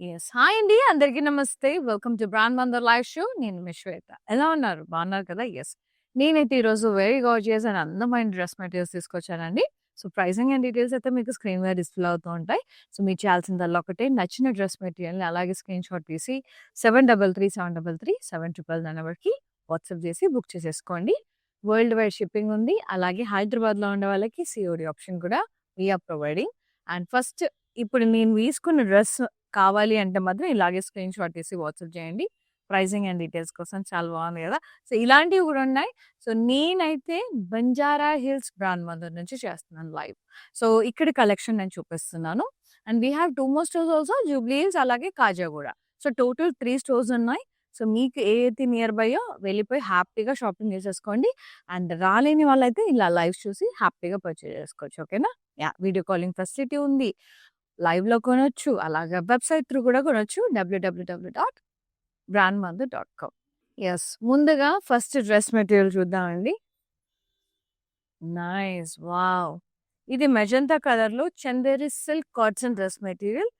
Yes. Hi అండి. అందరికీ నమస్తే. Welcome to brand Mandir live show. నేను మీ శ్వేత. ఎలా ఉన్నారు? బాగున్నారు కదా? యెస్. నేనైతే ఈరోజు వెరీ గార్జియస్ అండ్ అందమైన డ్రెస్ మెటీరియల్స్ తీసుకొచ్చానండి. సో, ప్రైజింగ్ అండ్ డీటెయిల్స్ అయితే మీకు స్క్రీన్ మీద డిస్‌ప్లే అవుతూ ఉంటాయి. సో, మీరు చేయాల్సిందల్లా ఒకటే నచ్చిన డ్రెస్ మెటీరియల్‌ని అలాగే స్క్రీన్‌షాట్ తీసి 733733 నెంబర్‌కి వాట్సాప్ చేసి బుక్ చేసేసుకోండి. వరల్డ్ వైడ్ షిప్పింగ్ ఉంది. అలాగే హైదరాబాద్‌లో ఉండే వాళ్ళకి సీఓడీ ఆప్షన్ కూడా we are providing. And first ఇప్పుడు నేను వేసుకున్న డ్రెస్ కావాలి అంటే మాత్రం ఇలాగే స్క్రీన్‌షాట్ తీసి వాట్సాప్ చేయండి. ప్రైజింగ్ అండ్ డీటెయిల్స్ కోసం చాలా బాగుంది కదా! సో, ఇలాంటివి కూడా ఉన్నాయి. సో, నేనైతే బంజారా హిల్స్ బ్రాండ్ మందిర్ నుంచి చేస్తున్నాను లైవ్. సో, ఇక్కడ కలెక్షన్ నేను చూపిస్తున్నాను. And we have 2 more stores also Jubilee Hills అలాగే కాజాగూడ. సో, టోటల్ 3 స్టోర్స్ ఉన్నాయి. సో, మీకు ఏదైతే నియర్ బైయో వెళ్ళిపోయి హ్యాపీగా షాపింగ్ చేసేసుకోండి. అండ్ రాలేని వాళ్ళైతే ఇలా లైవ్ చూసి హ్యాపీగా పర్చేజ్ చేసుకోవచ్చు. ఓకేనా? యాహ్! వీడియో కాలింగ్ ఫెసిలిటీ ఉంది. లైవ్‌లో కొనొచ్చు. అలాగే వెబ్‌సైట్ త్రూ కూడా కొనొచ్చు. www.brandmother.com. యెస్. ముందుగా ఫస్ట్ డ్రెస్ మెటీరియల్ చూద్దామండి. నైస్. వావ్! ఇది మెజంతా కలర్‌లో Chanderi silk cotton dress material.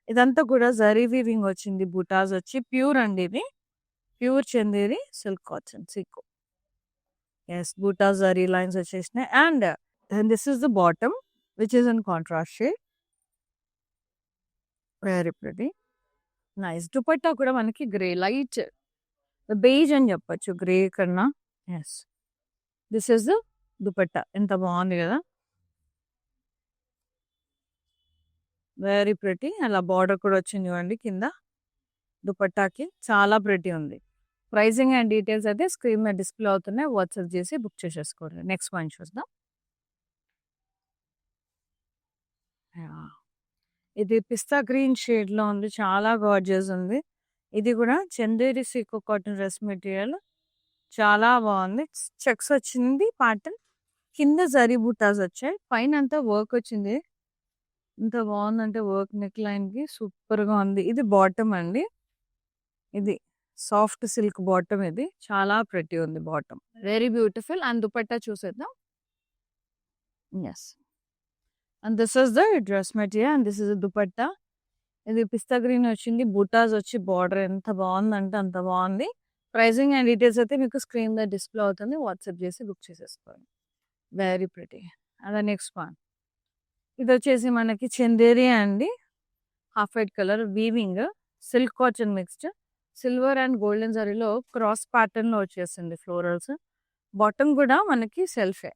ఇదంతా కూడా జరీ వీవింగ్ వచ్చింది. బుటాస్ వచ్చి ప్యూర్ అండి ఇది. ప్యూర్ చందేరి సిల్క్ కాటన్ సీకో. యెస్. బుటాస్ జరీ లైన్స్ వచ్చేసినాయి. And this is the bottom which is in contrast shade. Very pretty. Nice. Dupatta కూడా మనకి గ్రే లైట్ బేజ్ అని చెప్పొచ్చు గ్రే కన్నా. Yes. This is the dupatta. ఎంత బాగుంది కదా! Very pretty. అలా బార్డర్ కూడా వచ్చింది చూడండి కింద దుపట్టాకి. చాలా ప్రిటీ ఉంది. ప్రైజింగ్ అండ్ డీటెయిల్స్ అయితే స్క్రీన్ మీద డిస్‌ప్లే అవుతున్నాయి. వాట్సాప్ చేసి బుక్ చేసేసుకోండి. నెక్స్ట్ వన్ చూద్దాం. యాహ్! ఇది పిస్తా గ్రీన్ షేడ్‌లో ఉంది. చాలా గార్జియస్ ఉంది. ఇది కూడా చందేరి సీకో కాటన్ డ్రెస్ మెటీరియల్. చాలా బాగుంది. చెక్స్ వచ్చింది ప్యాటర్న్. కింద జరీ బుటాస్ వచ్చాయి. పైనంతా వర్క్ వచ్చింది. ఎంత బాగుందంటే వర్క్ నెక్ లైన్‌కి సూపర్‌గా ఉంది. ఇది బాటమ్ అండి. ఇది సాఫ్ట్ సిల్క్ బాటమ్ ఇది. చాలా ప్రిటీ ఉంది bottom. Very beautiful. And dupatta చూసేద్దాం. Yes. And this is the dress material and this is the dupatta. ఇది పిస్తా గ్రీన్ వచ్చింది. బుటాస్ వచ్చి బార్డర్ ఎంత బాగుందంటే అంత బాగుంది. ప్రైజింగ్ అండ్ డీటెయిల్స్ అయితే మీకు స్క్రీన్ మీద డిస్‌ప్లే అవుతుంది. వాట్సాప్ చేసి బుక్ చేసేసుకోండి. Very pretty. And the next one. ఇదొచ్చేసి మనకి చందేరి అండి. Half white colour weaving silk cotton mixed. Silver and golden జరీలో క్రాస్ ప్యాటర్న్‌లో వచ్చేసింది ఫ్లోరల్స్. బాటమ్ కూడా మనకి సెల్ఫే.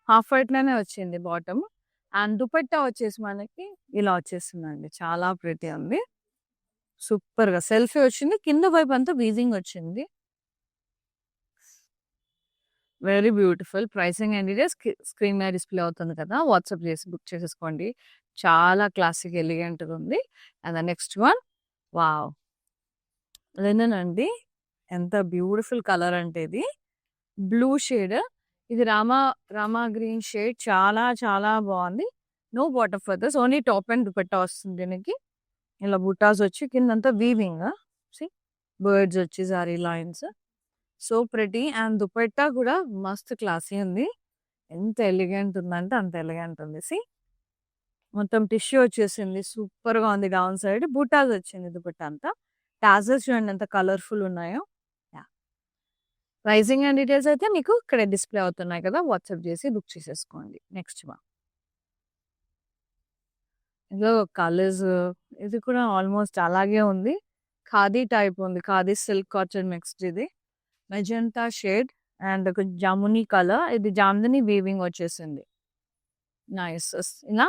హాఫ్ వైట్‌లోనే వచ్చింది బాటమ్. అండ్ దుపట్టా వచ్చేసి మనకి ఇలా వచ్చేసిందండి. చాలా ప్రిటీ ఉంది. సూపర్‌గా సెల్ఫే వచ్చింది. కింద వైపు అంతా వీవింగ్ వచ్చింది. Very beautiful. Pricing and details screen మీద డిస్‌ప్లే అవుతుంది కదా! వాట్సాప్ చేసి బుక్ చేసేసుకోండి. చాలా క్లాసిక్ ఎలిగెంట్‌గా ఉంది. And the next one wow! Linen అండి. ఎంత బ్యూటిఫుల్ కలర్ అంటే ఇది. Blue shade. ఇది రామా గ్రీన్ షేడ్. చాలా చాలా బాగుంది. No bottom feathers. Only top and dupatta వస్తుంది దీనికి. ఇలా బుటాస్ వచ్చి కిందంతా వీవింగ్. సీ బర్డ్స్ వచ్చి zari lines. So pretty. And dupatta కూడా మస్త్ క్లాసీ ఉంది. ఎంత ఎలిగెంట్ ఉందంటే అంత ఎలిగెంట్ ఉంది. సీ మొత్తం టిష్యూ వచ్చేసింది. సూపర్‌గా ఉంది డౌన్ సైడ్. బుటాస్ వచ్చింది దుపట్టా అంతా. టాజల్స్ చూడండి ఎంత కలర్‌ఫుల్ ఉన్నాయో. యాహ్! ప్రైజింగ్ అండ్ డీటెయిల్స్ అయితే మీకు ఇక్కడ డిస్‌ప్లే అవుతున్నాయి కదా! వాట్సాప్ చేసి బుక్ చేసేసుకోండి. Next one. ఇదిగో కలర్స్ ఇది కూడా ఆల్మోస్ట్ అలాగే ఉంది. ఖాదీ టైప్ ఉంది. ఖాదీ సిల్క్ కాటన్ మిక్స్డ్ ఇది. మెజెంటా షేడ్ అండ్ ఒక జామునీ కలర్. ఇది జామ్దని వీవింగ్ వచ్చేసింది. నైస్. ఇలా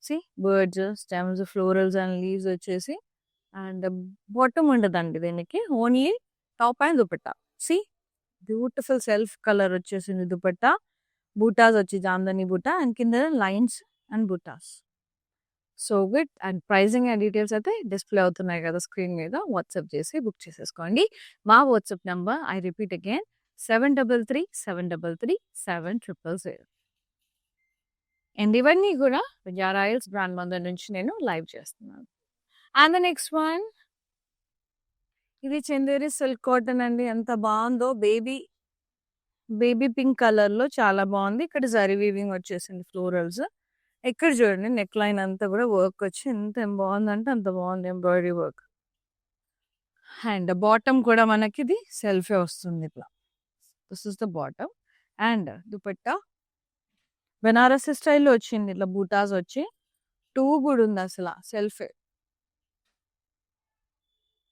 see birds, stems, florals and leaves వచ్చేసి అండ్ బాటమ్ ఉండదండి దీనికి. Only top and dupatta. See beautiful self colour వచ్చేసింది దుపట్టా. బూటాస్ వచ్చి జామ్దని బూటా అండ్ కింద lines and butas. So good. And pricing and details అయితే డిస్‌ప్లే అవుతున్నాయి కదా స్క్రీన్ మీద. వాట్సాప్ చేసి బుక్ చేసేసుకోండి. మా WhatsApp number I repeat again 7337337000. And ఇవన్నీ కూడా బంజారా హిల్స్ బ్రాండ్ మందిర్ నుంచి నేను లైవ్ చేస్తున్నాను. And the next one. ఇది చందేరి సిల్క్ కాటన్ అండి. ఎంత బాగుందో. బేబీ పింక్ కలర్‌లో చాలా బాగుంది. ఇక్కడ జరీ వీవింగ్ వచ్చేసింది ఫ్లోరల్స్. ఇక్కడ చూడండి నెక్ లైన్ అంతా కూడా వర్క్ వచ్చి ఎంత బాగుందంటే అంత బాగుంది ఎంబ్రాయిడరీ వర్క్. అండ్ బాటమ్ కూడా మనకి ఇది సెల్ఫే వస్తుంది ఇట్లా. This is the bottom. And dupatta Banarasi స్టైల్లో వచ్చింది ఇట్లా బూటాస్ వచ్చి. టూ కూడా ఉంది అసలు సెల్ఫే.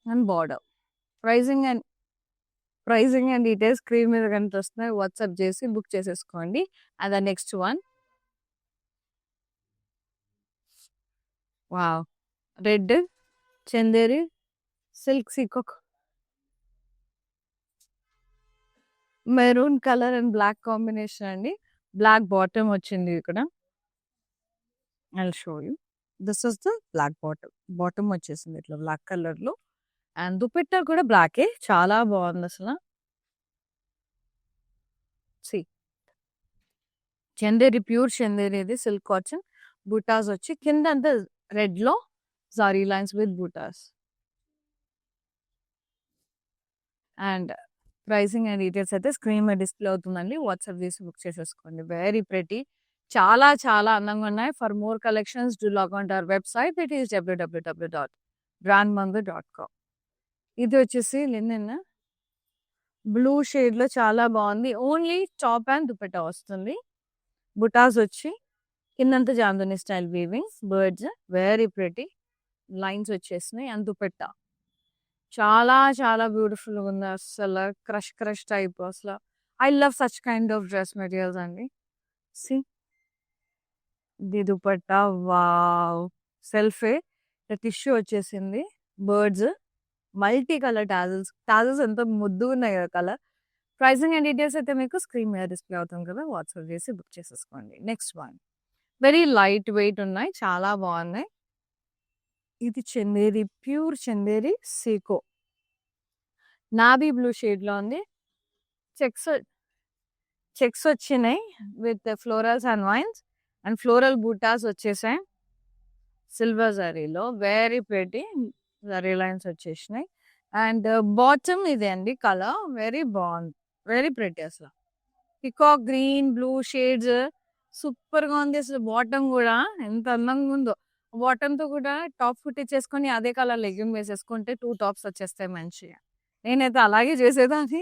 And border. Pricing and details screen మీద కనిపిస్తున్నాయి. వాట్సాప్ చేసి బుక్ చేసేసుకోండి. And the next one, wow, red Chanderi silk సీకాక్ maroon colour and black combination అండి. బ్లాక్ బాటమ్ వచ్చింది ఇక్కడ. I show you. This is the black bottom వచ్చేసింది ఇట్లా బ్లాక్ కలర్ లో. అండ్ దుపట్టా కూడా బ్లాకే, చాలా బాగుంది అసలు. సి చందేరి, ప్యూర్ చందేరి, ఇది సిల్క్ కాటన్. బూటాస్ వచ్చి కింద అంతా రెడ్ లో zari lines with butas. And pricing and details అయితే స్క్రీన్ మీద డిస్ప్లే అవుతుందండి. వాట్సాప్ చేసి బుక్ చేసేసుకోండి. వెరీ ప్రెటీ, చాలా చాలా అందంగా ఉన్నాయి. For more collections do log on to our website, it is www.brandmandu.com. ఇది వచ్చేసి లినెన్ బ్లూ షేడ్ లో చాలా బాగుంది. ఓన్లీ టాప్ అండ్ దుపట్టా వస్తుంది. బుటాస్ వచ్చి కిందంతా Jamdani style weaving, birds, very pretty lines వచ్చేసినాయి. అండ్ దుపట్టా చాలా చాలా బ్యూటిఫుల్ గా ఉంది అసలు. క్రష్ టైప్ అసలు. I love such kind of dress materials అండి. సి ది దుపట్టా, వావ్, సెల్ఫే టిష్యూ వచ్చేసింది. బర్డ్స్, మల్టీ కలర్ టాజల్స్ ఎంత ముద్దు ఉన్నాయి కదా కలర్. ప్రైసింగ్ అండ్ డీటెయిల్స్ అయితే మీకు స్క్రీన్ మీద డిస్ప్లే అవుతుంది కదా, వాట్సాప్ చేసి బుక్ చేసేసుకోండి. Next one, very light weight ఉన్నాయి, చాలా బాగున్నాయి. ఇది చందేరి, ప్యూర్ చందేరి సీకో, నావీ బ్లూ షేడ్ లో ఉంది. చెక్స్ వచ్చినాయి with florals and vines. And floral బూటాస్ వచ్చేసాయి సిల్వర్ జరీలో. వెరీ ప్రెటీ జరీ లైన్స్ వచ్చేసినాయి. అండ్ బాటమ్ ఇదే అండి కలర్, వెరీ బాగుంది, వెరీ ప్రెటీ అసలు. Peacock green blue shades super గా ఉంది అసలు. బాటమ్ కూడా ఎంత అందంగా ఉందో. బాటమ్ తో కూడా టాప్ కుట్టించేసుకొని అదే కలర్ లెగ్గింగ్ వేసేసుకుంటే 2 టాప్స్ వచ్చేస్తాయి మంచిగా. నేనైతే అలాగే చేసేదాన్ని.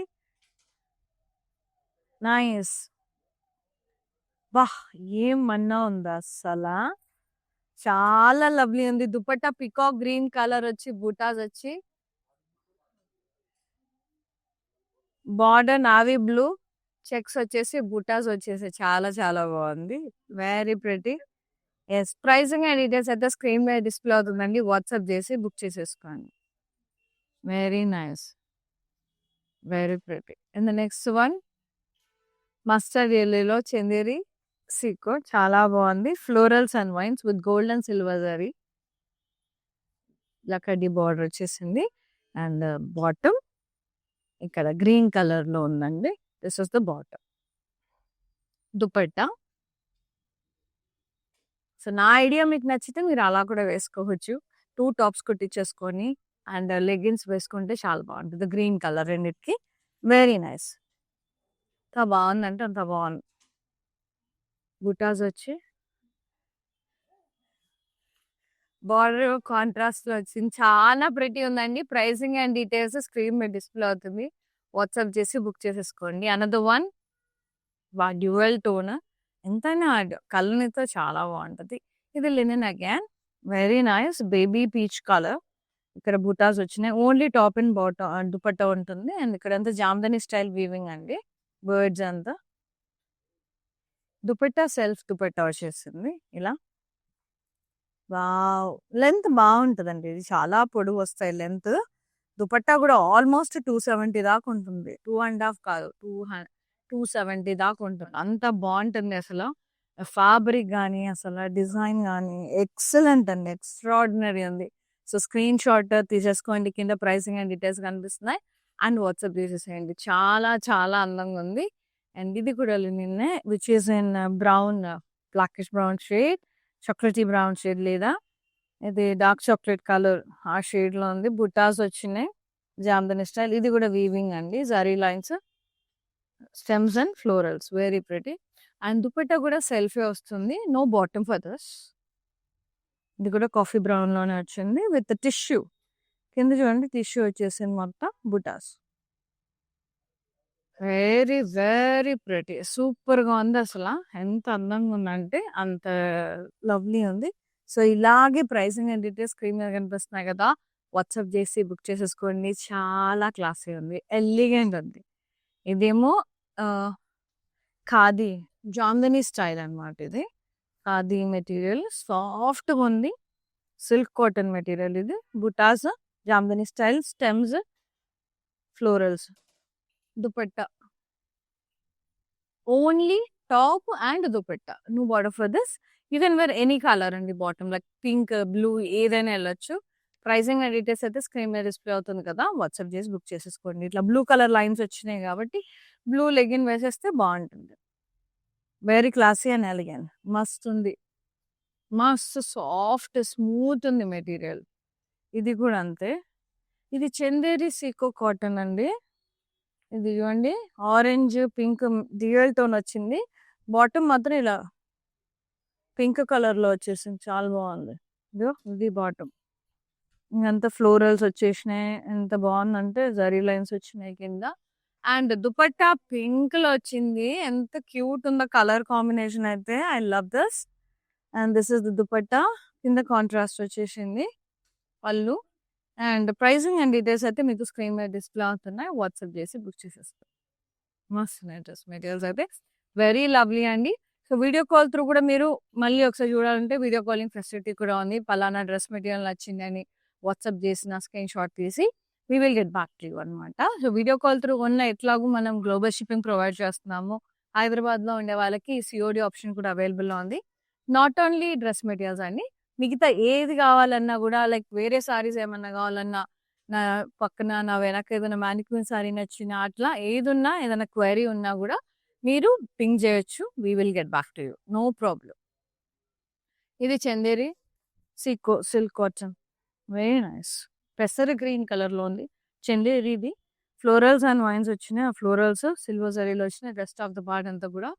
నైస్, బా, ఏమన్నా ఉందా అసలా. చాలా లవ్లీ ఉంది. దుపట్టా పికాక్ గ్రీన్ కలర్ వచ్చి బూటాస్ వచ్చి, బార్డర్ నావీ బ్లూ, చెక్స్ వచ్చేసి బూటాస్ వచ్చేసి చాలా చాలా బాగుంది. Very pretty. Yes, pricing and details అయితే స్క్రీన్ మీద డిస్ప్లే అవుతుందండి. వాట్సాప్ చేసి బుక్ చేసేసుకోండి. Very nice, very pretty. And the next one, mustard ఎల్లోలో చందేరి సీకో, చాలా బాగుంది. Florals and vines with gold and silver zari, లకడీ బార్డర్ వచ్చేసింది. అండ్ బాటమ్ ఇక్కడ గ్రీన్ కలర్ లో ఉందండి. This is the bottom. Dupatta, so నా ఐడియా మీకు నచ్చితే మీరు అలా కూడా వేసుకోవచ్చు. 2 టాప్స్ కుట్టించేసుకొని అండ్ లెగిన్స్ వేసుకుంటే చాలా బాగుంటుంది. గ్రీన్ కలర్ రెండిటికి, వెరీ నైస్. ఎంత బాగుందంటే అంత బాగుంది. బుటాస్ వచ్చి బార్డర్ కాంట్రాస్ట్ లో వచ్చింది, చాలా ప్రెటీ ఉందండి. ప్రైసింగ్ అండ్ డీటెయిల్స్ స్క్రీన్ మీద డిస్ప్లే అవుతుంది. వాట్సాప్ చేసి బుక్ చేసేసుకోండి. అనదర్ వన్, డ్యూయల్ టోన్, ఎంతైనా కలర్తో చాలా బాగుంటది. ఇది linen again, very nice baby peach colour. ఇక్కడ బూటాస్ వచ్చినాయి. Only top and bottom dupatta ఉంటుంది. అండ్ ఇక్కడ అంతా జామ్దని స్టైల్ వీవింగ్ అండి. బర్డ్స్ అంతా. దుపట్టా సెల్ఫ్ దుపట్టా వచ్చేసింది ఇలా. వావ్, లెంత్ బాగుంటదండి. ఇది చాలా పొడవు వస్తాయి లెంత్. దుపట్టా కూడా ఆల్మోస్ట్ 270 దాకా ఉంటుంది. 2.5 కాదు, 270 దాకా ఉంటుంది. అంత బాగుంటుంది అసలు. ఫ్యాబ్రిక్ కానీ అసలు డిజైన్ కానీ ఎక్సలెంట్ అండి, ఎక్స్ట్రాడినరీ ఉంది. సో స్క్రీన్ షాట్ తీసేసుకోండి. కింద ప్రైసింగ్ అండ్ డీటెయిల్స్ కనిపిస్తున్నాయి. అండ్ వాట్సాప్ చేసేసేయండి. చాలా చాలా అందంగా ఉంది. అండ్ ఇది కూడా నిన్నే which is in brown, blackish brown shade, chocolatey brown shade లేదా ఇది డార్క్ చాక్లెట్ కలర్ ఆ షేడ్ లో ఉంది. బుటాస్ వచ్చినాయి జామ్దని స్టైల్. ఇది కూడా వీవింగ్ అండి, zari lines, stems and florals, very pretty. And dupatta కూడా సెల్ఫే వస్తుంది. No bottom for this. ఇది కూడా కాఫీ బ్రౌన్‌లోనే వచ్చింది విత్ టిష్యూ. కింద చూడండి టిష్యూ వచ్చేసింది మొత్తం బుటాస్. Very, very pretty. సూపర్‌గా ఉంది అసల. ఎంత అందంగా ఉందంటే అంత లవ్లీ ఉంది. సో, ఇలాగే ప్రైసింగ్ అండ్ డీటెయిల్స్ స్క్రీన్ మీద కనిపిస్తున్నాయి కదా! వాట్సాప్ చేసి బుక్ చేసేసుకోండి. చాలా క్లాసీ ఉంది. ఎలిగెంట్ ఉంది. ఇదేమో ఆహ్, ఖాదీ జామ్దాని స్టైల్ అన్నమాట ఇది. ఖాదీ మెటీరియల్ సాఫ్ట్‌గా ఉంది. సిల్క్ కాటన్ మెటీరియల్ ఇది. బుటాస్ Jamdani style stems, florals. Dupatta only top and dupatta. No border for this. You can wear any colour అండి బాటమ్ లైక్ పింక్, బ్లూ ఏదైనా వెళ్ళొచ్చు. ప్రైసింగ్ అండ్ డీటెయిల్స్ అయితే స్క్రీన్ మీద డిస్ప్లే అవుతుంది కదా! వాట్సాప్ చేసి బుక్ చేసేసుకోండి. ఇట్లా బ్లూ కలర్ లైన్స్ వచ్చినాయి కాబట్టి బ్లూ లెగిన్ వేసేస్తే బాగుంటుంది. Very classy and elegant. మస్తు ఉంది. మస్తు సాఫ్ట్ స్మూత్ ఉంది మెటీరియల్. ఇది కూడా అంతే. ఇది చందేరి సీకో కాటన్ అండి. ఇది చూడండి ఆరెంజ్, పింక్ డ్యూయల్ టోన్ వచ్చింది. బాటమ్ మాత్రం ఇలా పింక్ కలర్‌లో వచ్చేసింది. చాలా బాగుంది. ఇదిగో ఇది బాటమ్. ఇంకంతా ఫ్లోరల్స్ వచ్చేసినాయి. ఎంత బాగుందంటే జరీ లైన్స్ వచ్చినాయి కింద. అండ్ దుపట్టా పింక్‌లో వచ్చింది. ఎంత క్యూట్ ఉందో కలర్ కాంబినేషన్ అయితే. I love this. And this is the dupatta. కింద కాంట్రాస్ట్ వచ్చేసింది. పళ్ళు. అండ్ ప్రైసింగ్ అండ్ డీటెయిల్స్ అయితే మీకు స్క్రీన్ మీద డిస్ప్లే అవుతున్నాయి. వాట్సాప్ చేసి బుక్ చేసేసుకోండి. మస్తున్నాయి డ్రెస్ మెటీరియల్స్ అయితే. వెరీ లవ్లీ అండి. సో, వీడియో కాల్ త్రూ కూడా మీరు మళ్ళీ ఒకసారి చూడాలంటే వీడియో కాలింగ్ ఫెసిలిటీ కూడా ఉంది. పలానా డ్రెస్ మెటీరియల్ నచ్చిందని వాట్సాప్ చేసిన స్క్రీన్ షాట్ తీసి we will get back to you అనమాట. సో, వీడియో కాల్ త్రూ ఉన్న ఎట్లాగో మనం గ్లోబల్ షిప్పింగ్ ప్రొవైడ్ చేస్తున్నాము. హైదరాబాద్‌లో ఉండే వాళ్ళకి సీఓడీ ఆప్షన్ కూడా అవైలబుల్‌లో ఉంది. నాట్ ఓన్లీ డ్రెస్ మెటీరియల్స్ అండి. మిగతా ఏది కావాలన్నా కూడా లైక్ వేరే సారీస్ ఏమన్నా కావాలన్నా, నా పక్కన నా వెనక ఏదైనా మానిక్యూర్ సారీ నచ్చినా అట్లా ఏదున్నా ఏదైనా క్వెరీ ఉన్నా కూడా మీరు పింగ్ చేయొచ్చు. We will get back to you. No problem. ఇది Chanderi silk cotton. Very nice. పెసర్ గ్రీన్ కలర్‌లో ఉంది. చందేరిది ఫ్లోరల్స్ అండ్ వైన్స్ వచ్చినాయి. ఆ ఫ్లోరల్స్ సిల్వర్ జరీలో వచ్చినాయి. రెస్ట్ ఆఫ్ ద పార్ట్ అంతా కూడా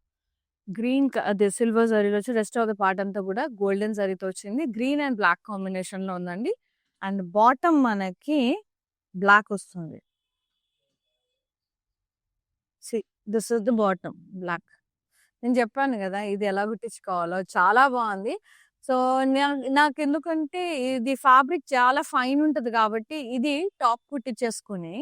అదే సిల్వర్ జరీలో వచ్చి రెస్ట్ ఆఫ్ ద పార్ట్ అంతా కూడా గోల్డెన్ జరీతో వచ్చింది. గ్రీన్ అండ్ బ్లాక్ కాంబినేషన్‌లో ఉందండి. అండ్ బాటమ్ మనకి బ్లాక్ వస్తుంది. See this is the bottom black. నేను చెప్పాను కదా! ఇది ఎలా కుట్టించుకోవాలో చాలా బాగుంది. సో, నాకెందుకంటే ఇది ఫ్యాబ్రిక్ చాలా ఫైన్ ఉంటది కాబట్టి ఇది టాప్ కుట్టించేసుకొని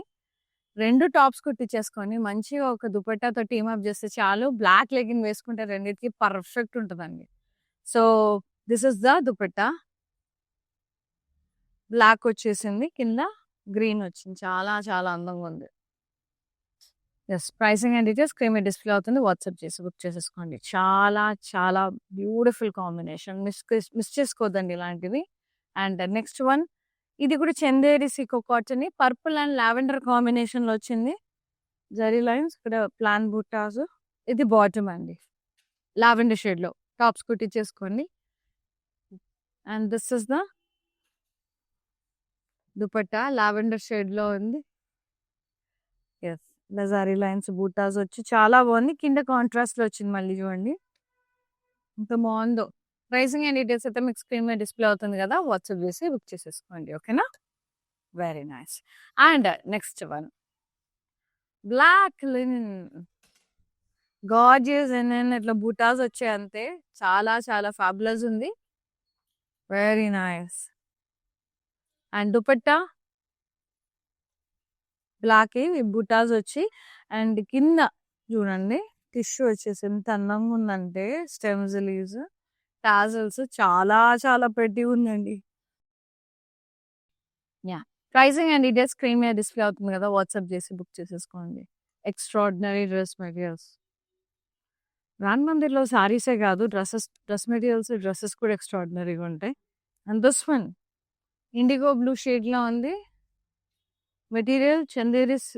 2 టాప్స్ కుట్టించేసుకొని మంచిగా ఒక దుపట్టాతో టీమ్ అప్ చేస్తే చాలు. బ్లాక్ లెగిన్ వేసుకుంటే రెండిటికి పర్ఫెక్ట్ ఉంటదండి. So, this is the dupatta. Black వచ్చేసింది. కింద గ్రీన్ వచ్చింది. చాలా చాలా అందంగా ఉంది. Yes. Pricing and details screen మీద డిస్ప్లే అవుతుంది. వాట్సాప్ చేసి బుక్ చేసేసుకోండి. చాలా చాలా బ్యూటిఫుల్ కాంబినేషన్. మిస్ చేసుకోవద్దండి ఇలాంటివి. అండ్ నెక్స్ట్ వన్ ఇది కూడా చందేరి సీకో కాటన్ పర్పుల్ అండ్ లావెండర్ కాంబినేషన్‌లో వచ్చింది. జరీ లైన్స్ ఇక్కడ ప్లాన్ బుట్టాస్. ఇది బాటమ్ అండి. లావెండర్ షేడ్‌లో టాప్స్ కుట్టించేసుకోండి. And this is the dupatta lavender షేడ్‌లో ఉంది. యెస్. లజారీ లైన్స్ బూటాస్ వచ్చి చాలా బాగుంది. కింద కాంట్రాస్ట్‌లో వచ్చింది మళ్ళీ చూడండి. ఎంత బాగుందో. ప్రైసింగ్ అండ్ డీటెయిల్స్ అయితే మీకు స్క్రీన్ మీద డిస్ప్లే అవుతుంది కదా! వాట్సాప్ చేసి బుక్ చేసేసుకోండి. ఓకేనా? Very nice. And next one black linen. Gorgeous linen ఇట్లా బూటాస్ వచ్చాయి అంతే. చాలా చాలా ఫ్యాబులస్ ఉంది. Very nice. And dupatta black బుటాస్ వచ్చి అండ్ కింద చూడండి టిష్యూ వచ్చేసి ఎంత అందంగా ఉందంటే స్టెమ్స్, లీవ్స్, టాజల్స్ చాలా చాలా పెట్టి ఉందండి. Yeah. Pricing and details screen మీద డిస్ప్లే అవుతుంది కదా! వాట్సాప్ చేసి బుక్ చేసేసుకోండి. Extraordinary dress materials. రాన్ మందిర్‌లో సారీసే కాదు డ్రెస్ మెటీరియల్స్, డ్రెసెస్ కూడా ఎక్స్ట్రాడినరీగా ఉంటాయి. And this one indigo blue షేడ్‌లో ఉంది. మెటీరియల్ చందేరిస్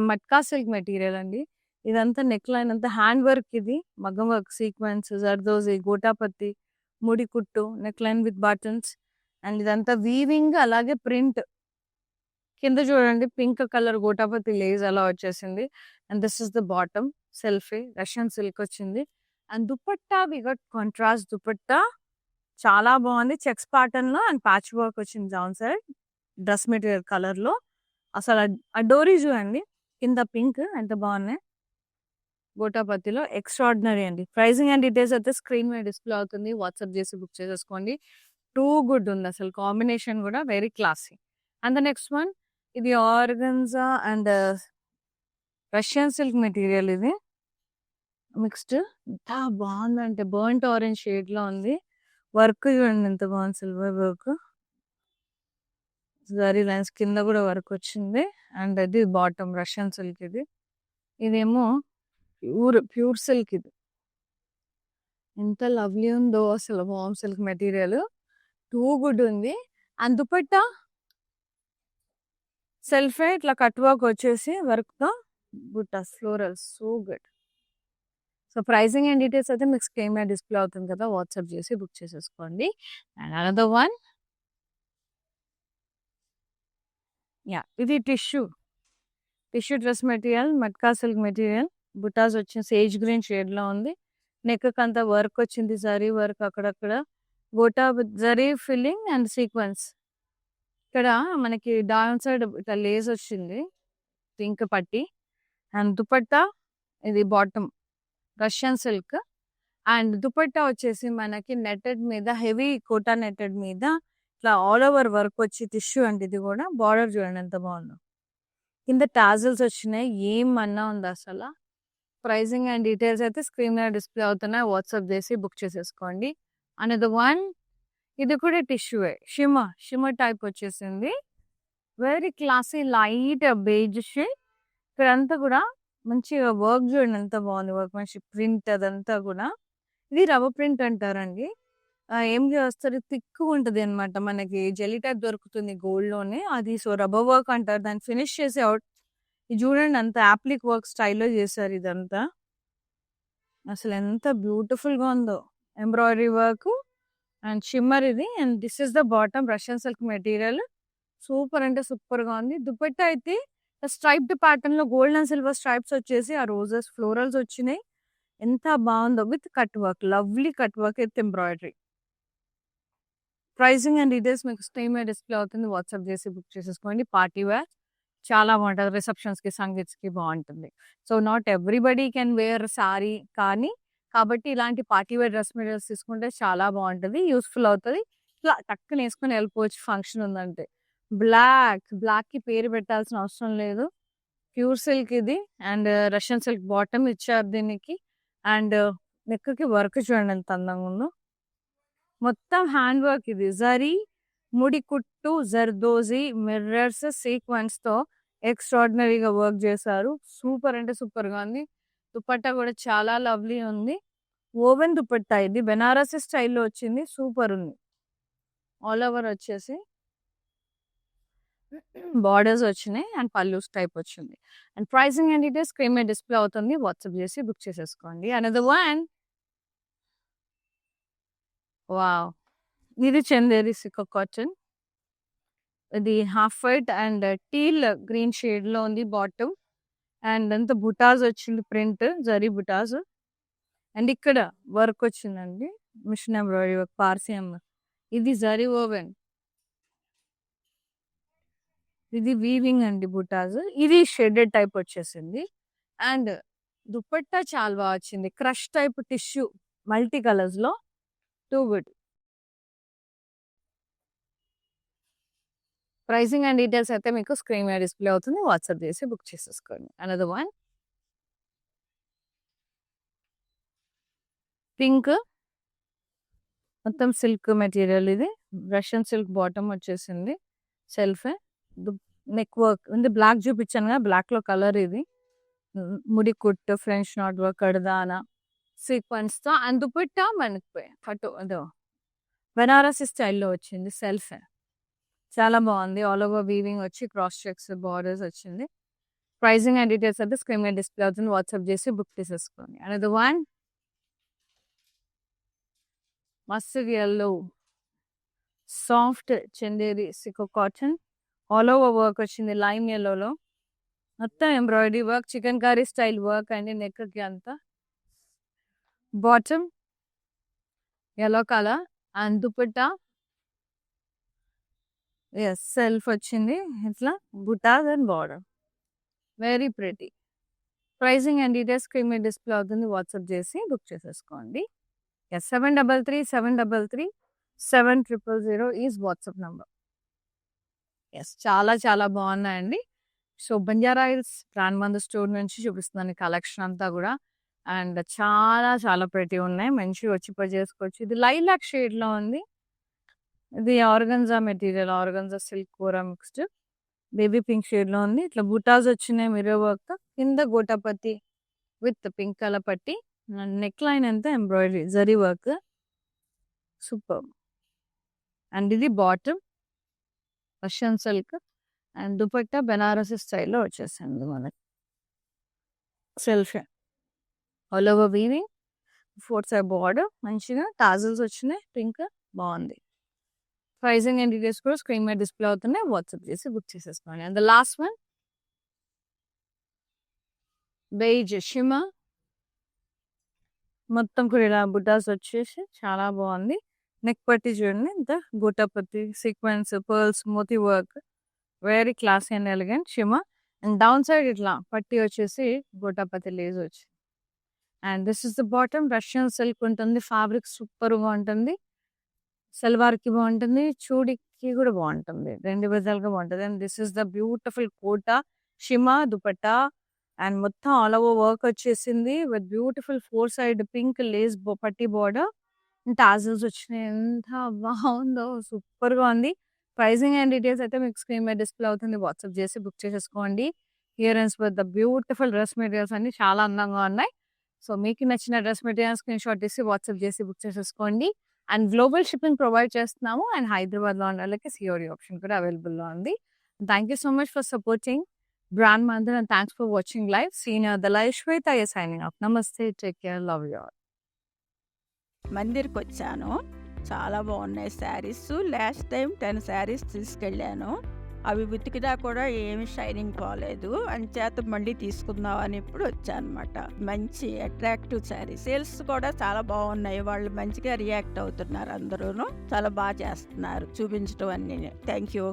మట్కా సిల్క్ మెటీరియల్ అండి. ఇదంతా నెక్ లైన్ అంతా హ్యాండ్ వర్క్ ఇది. మగ్గం వర్క్ సీక్వెన్స్, జర్దోజీ, గోటాపత్తి, ముడి కుట్టు, neck line with buttons and ఇదంతా వీవింగ్ అలాగే ప్రింట్. కింద చూడండి పింక్ కలర్ గోటాపత్తి లేస్ అలా వచ్చేసింది. And this is the bottom సెల్ఫీ రష్యన్ సిల్క్ వచ్చింది. And dupatta we got contrast dupatta చాలా బాగుంది. చెక్స్ ప్యాటర్న్ లో అండ్ ప్యాచ్ వర్క్ వచ్చింది down side dress material colour లో. అసలు ఆ డోరీ చూడండి కింద పింక్ ఎంత బాగున్నాయి. గోటాపత్తిలో ఎక్స్ట్రాడినరీ అండి. ప్రైసింగ్ అండ్ డీటెయిల్స్ అయితే స్క్రీన్ మీద డిస్ప్లే అవుతుంది. వాట్సాప్ చేసి బుక్ చేసేసుకోండి. టూ గుడ్ ఉంది అసలు. కాంబినేషన్ కూడా very classy. And the next one ఇది organza and Russian silk material. ఇది మిక్స్డ్ ఎంత బాగుందంటే బర్ంట్ ఆరెంజ్ షేడ్ లో ఉంది. వర్క్ చూడండి ఎంత బాగుంది. సిల్వర్ వర్క్, జరీ లైన్స్ కింద కూడా వర్క్ వచ్చింది. అండ్ అది బాటమ్ రష్యన్ సిల్క్. ఇదేమో ప్యూర్ సిల్క్. ఇది ఎంత లవ్లీ ఉందో అసలు. Home silk material too good ఉంది. అండ్ దుపట్టా సెల్ఫే ఇట్లా కట్ వర్క్ వచ్చేసి వర్క్ తో బుట్టాస్ floral so good. So pricing and details అయితే మీకు స్క్రీన్ మీద డిస్ప్లే అవుతుంది కదా, వాట్సాప్ చేసి బుక్ చేసేసుకోండి. అండ్ అనదర్ వన్, ఇది టిష్యూ డ్రెస్ మెటీరియల్, మట్కా సిల్క్ మెటీరియల్. బుటాస్ వచ్చిన సేజ్ గ్రీన్ షేడ్ లో ఉంది. నెక్ అంతా వర్క్ వచ్చింది, జరీ వర్క్ అక్కడక్కడ, gota zari filling and sequence. ఇక్కడ మనకి డౌన్ సైడ్ ఇట్లా లేస్ వచ్చింది పింక్ పట్టి. అండ్ దుపట్టా ఇది bottom Russian silk. And dupatta వచ్చేసి మనకి నెట్టెడ్ మీద, హెవీ కోటా నెట్టెడ్ మీద ఇట్లా ఆల్ ఓవర్ వర్క్ వచ్చి టిష్యూ అంటే ఇది కూడా బార్డర్ చూడండి ఎంత బాగుందో. కింద టాజల్స్ వచ్చినాయి. ఏమన్నా ఉంది అసలు. ప్రైసింగ్ అండ్ డీటెయిల్స్ అయితే స్క్రీన్ మీద డిస్ప్లే అవుతున్నాయి. వాట్సాప్ చేసి బుక్ చేసేసుకోండి. అనదర్ వన్, ఇది కూడా టిష్యూ షిమర్ టైప్ వచ్చేసింది. Very classy light beige shade. ఇక్కడంతా కూడా మంచిగా వర్క్ చూడండి ఎంత బాగుంది. వర్క్ మంచి ప్రింట్ అదంతా కూడా. ఇది రవ్వ ప్రింట్ అంటారండి. ఏం చేస్తారు, థిక్ ఉంటది అనమాట. మనకి జెల్లీ టైప్ దొరుకుతుంది గోల్డ్ లోనే అది. సో రబ్బర్ వర్క్ అంటారు దాన్ని. ఫినిష్ చేసి అవుట్ ఇది చూడండి అంత యాప్లిక్ వర్క్ స్టైల్లో చేశారు ఇదంతా. అసలు ఎంత బ్యూటిఫుల్ గా ఉందో. ఎంబ్రాయిడరీ వర్క్ అండ్ షిమ్మర్ ఇది. And this is the bottom Russian silk material. Super అంటే సూపర్ గా ఉంది. దుపట్టా అయితే స్ట్రైప్డ్ ప్యాటర్న్ లో గోల్డ్ అండ్ సిల్వర్ స్ట్రైప్స్ వచ్చేసి ఆ రోజెస్ ఫ్లోరల్స్ వచ్చినాయి. ఎంత బాగుందో with cut work, lovely cut work with embroidery. Pricing and details మీకు స్క్రీన్ మీద డిస్ప్లే అవుతుంది. వాట్సాప్ చేసి బుక్ చేసేసుకోండి. పార్టీ వేర్ చాలా బాగుంటుంది. రిసెప్షన్స్కి, సంగీత్స్కి బాగుంటుంది. So not everybody can wear sorry కానీ, కాబట్టి ఇలాంటి పార్టీ వేర్ డ్రెస్ మెటీరియల్స్ తీసుకుంటే చాలా బాగుంటుంది, యూస్ఫుల్ అవుతుంది. ఇట్లా టక్కున వేసుకొని వెళ్ళిపోవచ్చు ఫంక్షన్ ఉందంటే. బ్లాక్కి పేరు పెట్టాల్సిన అవసరం లేదు. ప్యూర్ సిల్క్ ఇది. అండ్ రష్యన్ సిల్క్ బాటమ్ ఇచ్చారు దీనికి. అండ్ నెక్కి వర్క్ చూడండి ఎంత అందంగా ఉందో. మొత్తం హ్యాండ్ వర్క్. ఇది జరీ, ముడి కుట్టు, జర్దోజీ, మిర్రర్స్, సీక్వెన్స్ తో ఎక్స్ట్రాడినరీగా వర్క్ చేశారు. సూపర్ అంటే సూపర్ గా ఉంది. దుపట్టా కూడా చాలా లవ్లీ ఉంది. ఓవెన్ దుపట్టా ఇది. బెనారసీ స్టైల్లో వచ్చింది. సూపర్ ఉంది. ఆల్ ఓవర్ వచ్చేసి బార్డర్స్ వచ్చినాయి అండ్ పల్లూస్ టైప్ వచ్చింది. And pricing and details screen మీద డిస్ప్లే అవుతుంది. వాట్సాప్ చేసి బుక్ చేసేసుకోండి. అనదర్ వన్, వావ్, ఇది చందేరి సిల్క్ కాటన్. ఇది half white and teal green shade లో ఉంది బాటమ్. అండ్ అంత బుటాస్ వచ్చింది, ప్రింట్ జరీ బుటాస్. అండ్ ఇక్కడ వర్క్ వచ్చిందండి, మిషన్ ఎంబ్రాయిడరీ వర్క్, పార్సియం. ఇది జరీ ఓవెన్, ఇది వీవింగ్ అండి బుటాస్. ఇది షేడెడ్ టైప్ వచ్చేసింది. అండ్ దుపట్టా చాలా బాగా వచ్చింది. Crush type tissue multi colours లో. Too good. Pricing and details అయితే మీకు స్క్రీన్ మీద డిస్ప్లే అవుతుంది. వాట్సాప్ చేసి బుక్ చేసేసుకోండి. అనదర్ వన్, పింక్ మొత్తం సిల్క్ మెటీరియల్. ఇది రష్యన్ సిల్క్ బాటమ్ వచ్చేసింది. సెల్ఫ్ నెక్ వర్క్ ఉంది. బ్లాక్ చూపించాను కదా, బ్లాక్ లో కలర్. ఇది ముడి కుట్టు, ఫ్రెంచ్ నాట్ వర్క్, కడదానా సీక్వెన్స్ తో. అండ్ దుపట్టా మనకి పట్టు అదో బెనారసీ స్టైల్లో వచ్చింది. సెల్ఫ్ చాలా బాగుంది. ఆల్ ఓవర్ వీవింగ్ వచ్చి క్రాస్ చెక్స్ బార్డర్స్ వచ్చింది. ప్రైసింగ్ అండ్ డీటెయిల్స్ అయితే స్క్రీన్ మీద డిస్ప్లే అవుతుంది. వాట్సాప్ చేసి బుక్ చేసేసుకోండి. Another one, mustard yellow soft Chanderi silk cotton. All over work వచ్చింది లైమ్ ఎల్లోలో. మొత్తం embroidery work, chikankari style work అండి. నెక్కి అంతా bottom yellow colour and dupatta self వచ్చింది. ఇట్లా బుటాస్ and border very pretty. Pricing and details screen మీద డిస్ప్లే అవుతుంది. వాట్సాప్ చేసి బుక్ చేసేసుకోండి. 733-700-7000 ఈజ్ వాట్సాప్ నంబర్. చాలా చాలా బాగున్నాయండి. So Banjara Hills brand Mandir store నుంచి చూపిస్తున్నాను కలెక్షన్ అంతా కూడా. అండ్ చాలా చాలా ప్రిటీ ఉన్నాయి. మంచిగా వచ్చి చేసుకోవచ్చు. ఇది లైలాక్ షేడ్ లో ఉంది. ఇది ఆర్గన్జా మెటీరియల్, ఆర్గన్జా సిల్క్ కూర మిక్స్డ్ బేబీ పింక్ షేడ్ లో ఉంది. ఇట్లా బుటాస్ వచ్చినాయి మిర్రర్ వర్క్. కింద గోటాపతి విత్ పింక్ కలర్ పట్టి. నెక్ లైన్ అంతా embroidery zari work. Super. And ఇది bottom Russian silk and dupatta Banarasi స్టైల్లో వచ్చేసింది మనకి. Self all over weaving, 4 side border, మంచిగా టాజల్స్ వచ్చినాయి. పింక్ బాగుంది. ప్రైజింగ్ అండ్ డీటెయిల్స్ కూడా స్క్రీన్ మీద డిస్ప్లే అవుతున్నాయి. వాట్సాప్ చేసి బుక్ చేసేసుకోండి. అండ్ ద లాస్ట్ వన్ బెయిజ్ షిమా, మొత్తం కూడా ఇలా బుటాస్ వచ్చేసి చాలా బాగుంది. నెక్ పట్టి చూడండి, ఇంత గోటాపతి సీక్వెన్స్ పర్ల్స్ మోతీ work, very classy and elegant షిమా. అండ్ డౌన్ సైడ్ ఇట్లా పట్టి వచ్చేసి గోటాపతి లేజ్ వచ్చి. And this is the bottom Russian silk ఉంటుంది. ఫ్యాబ్రిక్ సూపర్గా ఉంటుంది. సల్వార్కి బాగుంటుంది, చూడికి కూడా బాగుంటుంది. 2 విధాలుగా బాగుంటుంది. And this is the beautiful కోటా షిమా దుపట్టా. అండ్ మొత్తం ఆల్ ఓవర్ వర్క్ వచ్చేసింది with beautiful 4 side pink lace పట్టి బార్డర్. టాజల్స్ వచ్చినాయి. ఎంత బాగుందో, సూపర్గా ఉంది. ప్రైజింగ్ అండ్ డీటెయిల్స్ అయితే మీకు స్క్రీన్ మీద డిస్ప్లే అవుతుంది. వాట్సాప్ చేసి బుక్ చేసేసుకోండి. Earrings with the beautiful dress materials అన్ని చాలా అందంగా ఉన్నాయి. సో మీకు నచ్చిన డ్రెస్ మెటీరియల్ స్క్రీన్ షాట్ తీసి వాట్సాప్ చేసి బుక్ చేసేసుకోండి. అండ్ గ్లోబల్ షిప్పింగ్ ప్రొవైడ్ చేస్తున్నాము. అండ్ హైదరాబాద్లో ఉన్న వాళ్ళకి సిఓడి ఆప్షన్ కూడా అవైలబుల్లో ఉంది. Thank you so much for supporting brand Mandir and thanks for watching live. సీనియర్ the live Shweta signing off. నమస్తే, take care, love you all. మందిర్కి వచ్చాను. చాలా బాగున్నాయి శారీస్. లాస్ట్ టైం 10 శారీస్ తీసుకెళ్ళాను. అవి ఉతికినా కూడా ఏమి షైనింగ్ పోలేదు. అంచేత మళ్ళీ తీసుకుందాం అని ఇప్పుడు వచ్చానమాట. మంచి అట్రాక్టివ్ శారీ. సేల్స్ కూడా చాలా బాగున్నాయి. వాళ్ళు మంచిగా రియాక్ట్ అవుతున్నారు. అందరూను చాలా బాగా చేస్తున్నారు చూపించడం అన్ని. Thank you.